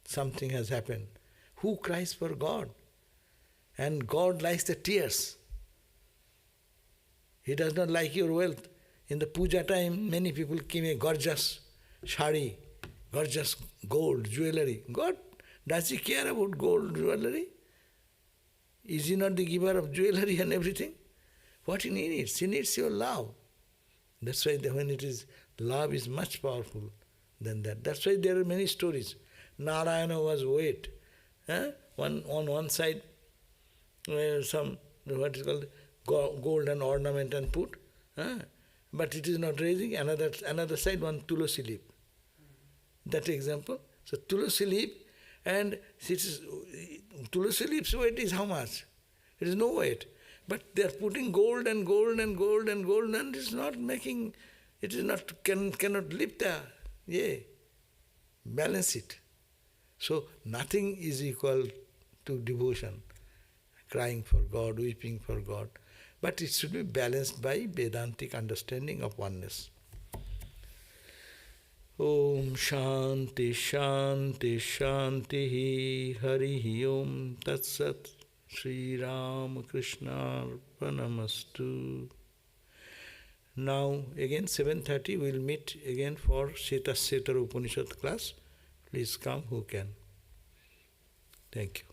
Speaker 1: something has happened. Who cries for God? And God likes the tears. He does not like your wealth. In the puja time, many people came a gorgeous shari, gorgeous gold, jewelry. God, does he care about gold, jewelry? Is he not the giver of jewelry and everything? What he needs your love. That's why when it is, love is much powerful than that. That's why there are many stories. Narayana was weight. On one side, some, what is called, gold and ornament and put. But it is not raising. Another side, one tulasi leaf. That example. So tulasi leaf, and tulasi leaf's weight is how much? It is no weight. But they are putting gold and gold and gold and gold, and it's not making, it is not, cannot lift balance it. So nothing is equal to devotion, crying for God, weeping for God. But it should be balanced by Vedantic understanding of oneness. Om Shanti Shanti Shanti Hari Om Tat Sat Sri Ram Krishna Arpanamastu. Now again 7:30 we will meet again for Sheta Upanishad class. Please come who can. Thank you.